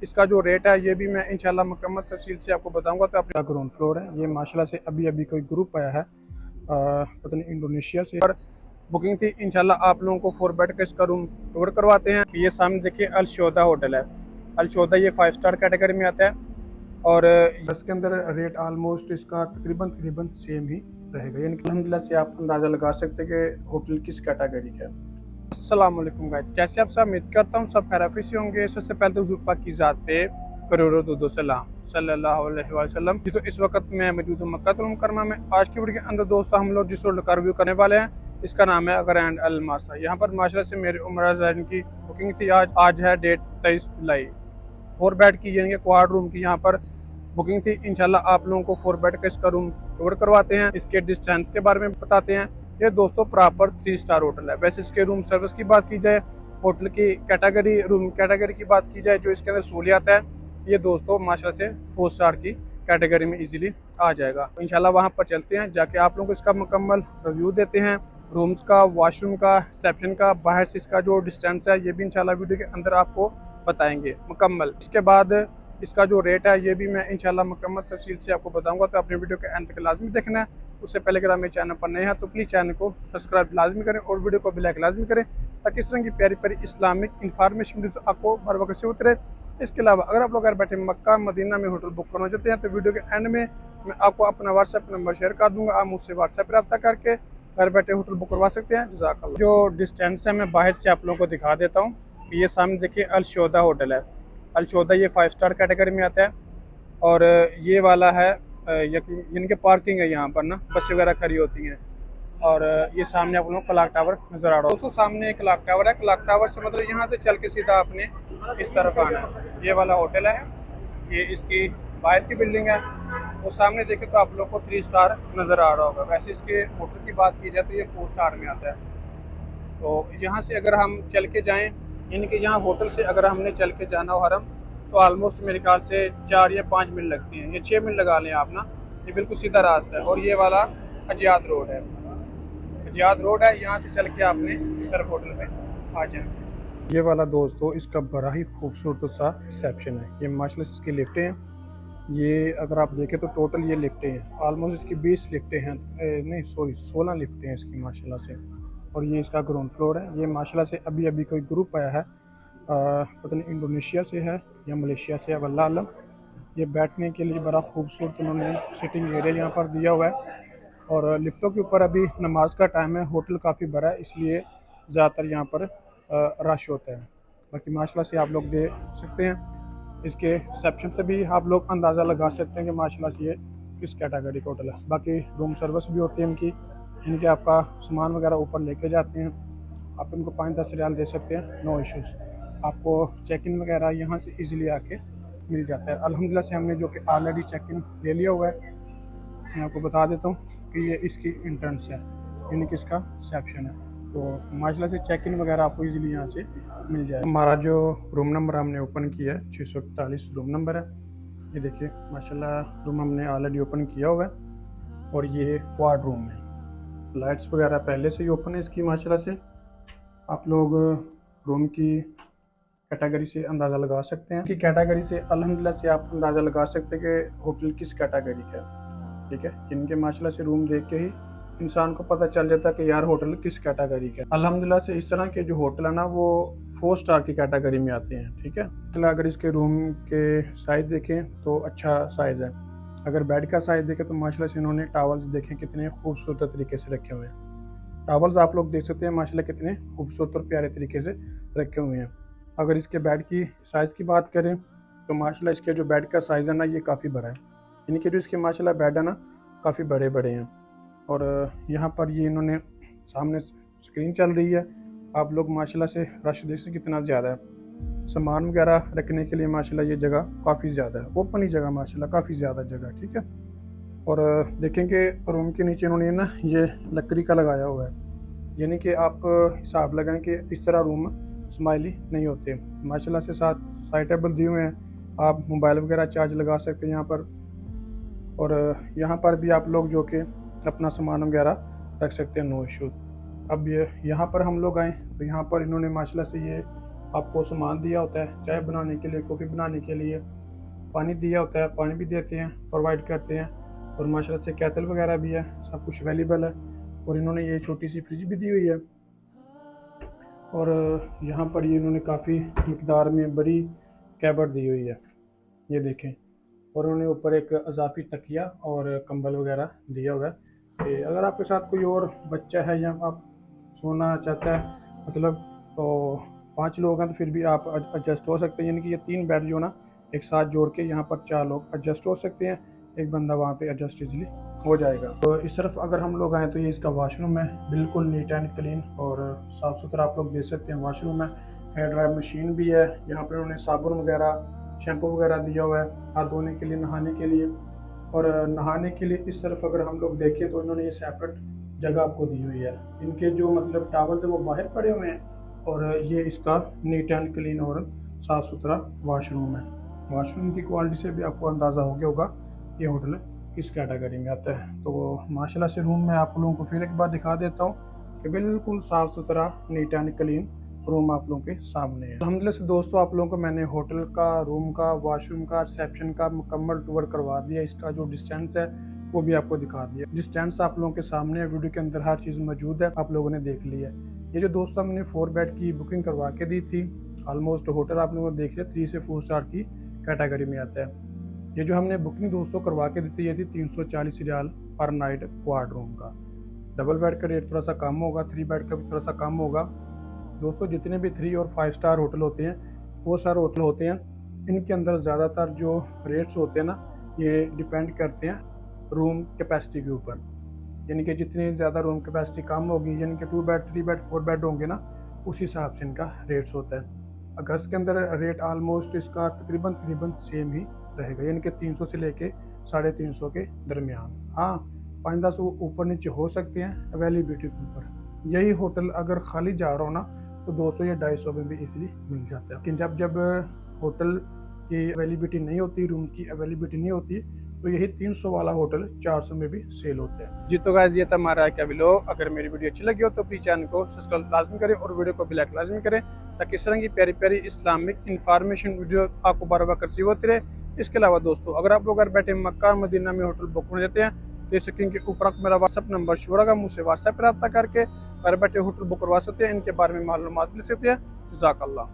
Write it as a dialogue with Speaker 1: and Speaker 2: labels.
Speaker 1: इसका जो रेट है ये भी मैं इंशाल्लाह मुकम्मल तफसील से आपको बताऊंगा। तो अपना ग्राउंड फ्लोर है, ये माशाल्लाह से अभी अभी कोई ग्रुप आया है पता नहीं इंडोनेशिया से, और बुकिंग थी। इंशाल्लाह आप लोगों को 4 बेड का इसका रूम कवर करवाते हैं। ये सामने देखिए अलशोदा होटल है। अलशोदा ये 5 स्टार कैटेगरी में आता है, और इसके अंदर रेट ऑलमोस्ट इसका तकरीबन तकरीबन सेम ही रहेगा, यानी कि अल्हम्दुलिल्लाह से आप अंदाज़ा लगा सकते हैं कि होटल किस कैटेगरी का है। अस्सलाम वालेकुम गाइस, कैसे आप सब? उम्मीद करता हूँ सब खैरियत से होंगे। सबसे पहले तो हुज़ूर पाक की ज़ात पे करोड़ों दुरूद सलाम सल्लल्लाहु अलैहि वसल्लम। तो इस वक्त मैं मौजूद हूँ मक्का मुकरमा में। आज की वीडियो के अंदर दोस्तों हम लोग जिस होटल का रिव्यू करने वाले हैं इसका नाम है ग्रैंड अल मासा। यहाँ पर माशाल्लाह से मेरी उम्रा ज़ैन की बुकिंग थी। आज है डेट 23 जुलाई। 4 बेड की यानी कि क्वाड रूम की यहाँ पर बुकिंग थी। इंशाल्लाह आप लोगों को 4 बेड का इसका रूम कवर करवाते हैं। इसके डिस्टेंस के बारे में बताते हैं। ये दोस्तों प्रॉपर 3 स्टार होटल है। वैसे इसके रूम सर्विस की बात की जाए, होटल की कैटेगरी, रूम कैटेगरी की बात की जाए, जो इसके अंदर सहूलियात है, ये दोस्तों माशाल्लाह से 4 स्टार की कैटेगरी में इजीली आ जाएगा। इंशाल्लाह वहाँ पर चलते हैं, जाके आप लोगों को इसका मुकम्मल रिव्यू देते हैं। रूम्स का, वॉशरूम का, रिसेप्शन का, बाहर से इसका जो डिस्टेंस है ये भी इंशाल्लाह वीडियो के अंदर आपको बताएंगे मुकम्मल। इसके बाद इसका जो रेट है ये भी मैं इंशाल्लाह मुकम्मल तफसील से आपको बताऊंगा। तो अपने वीडियो के अंत तक लाजमी देखना है। उससे पहले अगर आप मेरे चैनल पर नए हैं तो प्लीज़ चैनल को सब्सक्राइब लाजमी करें और वीडियो को भी लाइक लाजमी करें, ताकि इस तरह की प्यारी प्यारी इस्लामिक इंफॉर्मेशन आपको बर वक्त से उतरे। इसके अलावा अगर आप लोग घर बैठे मक्का मदीना में होटल बुक करना चाहते हैं तो वीडियो के एंड में मैं आपको अपना व्हाट्सएप नंबर शेयर कर दूंगा। आप मुझसे व्हाट्सएप पर रब्ता करके घर बैठे होटल बुक करवा सकते हैं। जज़ाकल्लाह। जो डिस्टेंस है मैं बाहर से आप लोगों को दिखा देता हूँ। ये सामने देखिए अलशोदा होटल है। अलशोदा ये 5 स्टार कैटेगरी में आता है, और ये वाला है यानी कि पार्किंग है यहाँ पर ना, बस वगैरह खड़ी होती हैं। और ये सामने आप लोगों को क्लॉक टावर नज़र आ रहा हो। दोस्तों सामने एक क्लॉक टावर है। क्लॉक टावर से मतलब यहाँ से चल के सीधा आपने इस तरफ आना है। ये वाला होटल है, ये इसकी बाहर की बिल्डिंग है। वो सामने देखे तो आप लोग को 3 स्टार नज़र आ रहा होगा। वैसे इसके होटल की बात की जाए तो ये 4 स्टार में आता है। तो यहाँ से अगर हम चल के जाएँ, यानी कि यहाँ होटल से अगर हमने चल के जाना हो हरम, तो ऑलमोस्ट मेरे ख्याल से 4 या 5 मिनट लगती हैं, या 6 मिनट लगा लें आप ना। ये बिल्कुल सीधा रास्ता है, और ये वाला अजियात रोड है। अजियात रोड है, यहाँ से चल के आपने इस तरफ होटल में आ जाए। ये वाला दोस्तों इसका बड़ा ही खूबसूरत सा रिसेप्शन है। ये माशाल्लाह से इसकी लिफ्टें हैं। ये अगर आप देखें तो टोटल ये लिफ्टें हैं, ऑलमोस्ट इसकी 20 लिफ्टें हैं, नहीं सॉरी 16 लिफ्टें हैं इसकी माशाल्लाह से। और ये इसका ग्राउंड फ्लोर है। ये माशाल्लाह से अभी अभी कोई ग्रुप आया है पता नहीं इंडोनेशिया से है या मलेशिया से है, वल्लाह आलम। ये बैठने के लिए बड़ा खूबसूरत उन्होंने सिटिंग एरिया यहाँ पर दिया हुआ है। और लिफ्टों के ऊपर अभी नमाज का टाइम है, होटल काफ़ी बड़ा है, इसलिए ज़्यादातर यहाँ पर रश होता है। बाकी माशाल्लाह से आप लोग देख सकते हैं, इसके रिसेप्शन से भी आप लोग अंदाज़ा लगा सकते हैं कि माशाल्लाह से ये किस कैटेगरी का होटल है। बाकी रूम सर्विस भी होती है इनकी, इनके आपका सामान वगैरह ऊपर लेके जाते हैं, आप इनको 5-10 रियाल दे सकते हैं, नो इश्यूज़। आपको चेक इन वगैरह यहाँ से इजीली आके मिल जाता है। अल्हम्दुलिल्लाह से हमने जो कि ऑलरेडी चेक इन ले लिया हुआ है। मैं आपको बता देता हूँ कि ये इसकी इंट्रेंस है, यानी कि इसका रिसेप्शन है। तो माशाल्लाह से चेक इन वगैरह आपको इजीली यहाँ से मिल जाए। हमारा जो रूम नंबर हमने ओपन किया है 641 रूम नंबर है। ये देखिए माशाल्लाह रूम हमने ऑलरेडी ओपन किया हुआ है, और ये क्वाड रूम है। लाइट्स वगैरह पहले से ही ओपन है इसकी माशाल्लाह से। आप लोग रूम की कैटेगरी से अंदाज़ा लगा सकते हैं कि कैटेगरी से अल्हम्दुलिल्लाह से आप अंदाज़ा लगा सकते हैं कि होटल किस कैटेगरी का है। ठीक है, इनके माशाल्लाह से रूम देख के ही इंसान को पता चल जाता है कि यार होटल किस कैटेगरी का है। अल्हम्दुलिल्लाह से इस तरह के जो होटल है ना वो 4 स्टार की कैटेगरी में आते हैं। ठीक है, अगर इसके रूम के साइज़ देखें तो अच्छा साइज़ है। अगर बेड का साइज़ देखें तो माशाल्लाह से इन्होंने टॉवल्स देखें कितने खूबसूरत तरीके से रखे हुए हैं। टॉवल्स आप लोग देख सकते हैं माशाल्लाह कितने खूबसूरत और प्यारे तरीके से रखे हुए हैं। अगर इसके बेड की साइज़ की बात करें तो माशाल्लाह इसके जो बेड का साइज़ है ना ये काफ़ी बड़ा है, यानी कि जो इसके माशाल्लाह बेड है ना काफ़ी बड़े बड़े हैं। और यहाँ पर ये इन्होंने सामने स्क्रीन चल रही है। आप लोग माशाल्लाह से रश देख सकते कितना ज़्यादा है। सामान वगैरह रखने के लिए माशाल्लाह ये जगह काफ़ी ज़्यादा है, ओपन ही जगह माशाल्लाह काफ़ी ज़्यादा जगह। ठीक है, और देखेंगे रूम के नीचे इन्होंने ना ये लकड़ी का लगाया हुआ है, यानी कि आप हिसाब लगाएं कि इस तरह रूम स्माइली नहीं होते। माशाल्लाह से साथ साइड टेबल दिए हुए हैं, आप मोबाइल वगैरह चार्ज लगा सकते हैं यहाँ पर। और यहाँ पर भी आप लोग जो कि अपना सामान वगैरह रख सकते हैं, नो इशू। अब ये यहाँ पर हम लोग आए तो यहाँ पर इन्होंने माशाल्लाह से ये आपको सामान दिया होता है चाय बनाने के लिए, कॉफ़ी बनाने के लिए, पानी दिया होता है, पानी भी देते हैं, प्रोवाइड करते हैं। और माशाल्लाह से केटल वगैरह भी है, सब कुछ अवेलेबल है। और इन्होंने ये छोटी सी फ्रिज भी दी हुई है। और यहाँ पर ये इन्होंने काफ़ी मकदार में बड़ी कैबर्ड दी हुई है, ये देखें। और उन्होंने ऊपर एक अजाफी तकिया और कंबल वगैरह दिया हुआ है कि अगर आपके साथ कोई और बच्चा है या आप सोना चाहता है, मतलब तो 5 लोग हैं तो फिर भी आप एडजस्ट हो सकते हैं। यानी कि ये 3 बेड जो ना एक साथ जोड़ के यहाँ पर 4 लोग एडजस्ट हो सकते हैं, एक बंदा वहाँ पे एडजस्ट इजीली हो जाएगा। तो इस तरफ अगर हम लोग आएँ तो ये इसका वॉशरूम है, बिल्कुल नीट एंड क्लीन और साफ़ सुथरा आप लोग देख सकते हैं वॉशरूम है। हेयर ड्रायर मशीन भी है, यहाँ पर उन्होंने साबुन वगैरह, शैम्पू वगैरह दिया हुआ है हाथ धोने के लिए, नहाने के लिए। और नहाने के लिए इस तरफ अगर हम लोग देखें तो इन्होंने ये सेपरेट जगह आपको दी हुई है। इनके जो मतलब टावल्स है वो बाहर पड़े हुए हैं और ये इसका नीट एंड क्लीन और साफ़ सुथरा वॉशरूम है। वॉशरूम की क्वालिटी से भी आपको अंदाज़ा हो गया होगा ये होटल किस कैटेगरी में आता है। तो माशाल्लाह से रूम में आप लोगों को फिर एक बार दिखा देता हूँ कि बिल्कुल साफ़ सुथरा नीट एंड क्लीन रूम आप लोगों के सामने है। अल्हम्दुलिल्लाह से दोस्तों आप लोगों को मैंने होटल का, रूम का, वॉशरूम का, रिसेप्शन का मुकम्मल टूर करवा दिया। इसका जो डिस्टेंस है वो भी आपको दिखा दिया। डिस्टेंस आप लोगों के सामने है, वीडियो के अंदर हर चीज़ मौजूद है, आप लोगों ने देख लिया। ये जो दोस्तों हमने 4 बेड की बुकिंग करवा के दी थी, ऑलमोस्ट होटल आप लोगों ने देख लिया 3 से 4 स्टार की कैटेगरी में आता है। ये जो हमने बुकिंग दोस्तों करवा के दी थी, ये थी 340 रियाल पर नाइट क्वाड रूम का। डबल बेड का रेट थोड़ा सा कम होगा, 3 बेड का भी थोड़ा सा कम होगा। दोस्तों जितने भी 3 और 5 स्टार होटल होते हैं, 4 स्टार होटल होते हैं, इनके अंदर ज़्यादातर जो रेट्स होते हैं ना, ये डिपेंड करते हैं रूम कैपेसिटी के ऊपर। यानी कि जितनी ज़्यादा रूम कैपेसिटी कम होगी, यानी कि 2 बेड, 3 बेड, 4 बेड होंगे ना, उस हिसाब से इनका रेट्स होता है। अगस्त के अंदर रेट ऑलमोस्ट इसका तकरीबन सेम ही रहेगा, यानी कि 300 से लेके 350 के दरमियान। हाँ, 5-10 ऊपर नीचे हो सकते हैं अवेलेबिलिटी के ऊपर। यही होटल अगर खाली जा रहा हो ना तो 200 या 250 में भी इजीली मिल जाता है। लेकिन जब होटल की अवेलेबिलिटी नहीं होती, रूम की अवेलेबिलिटी नहीं होती, तो यही 300 वाला होटल 400 में भी सेल होता है। जी तो गाइस, ये था हमारा क्या वीडियो। अगर मेरी वीडियो अच्छी लगी हो तो प्लीज चैनल को सब्सक्राइब लाजमी करें और वीडियो को भी लाइक लाजमी करें, ताकि इस तरह की प्यारी प्यारी इस्लामिक इंफॉर्मेशन वीडियो आपको बार बार रिसीव होती रहे। इसके अलावा दोस्तों, अगर आप लोग घर बैठे मक्का मदीना में होटल बुक करना चाहते हैं तो स्क्रीन के ऊपर मेरा व्हाट्सअप नंबर शो होगा, मुझसे व्हाट्सएप पर रब्ता करके घर बैठे होटल बुक करवा सकते हैं, इनके बारे में मालूमात ले सकते हैं। जज़ाकल्लाह।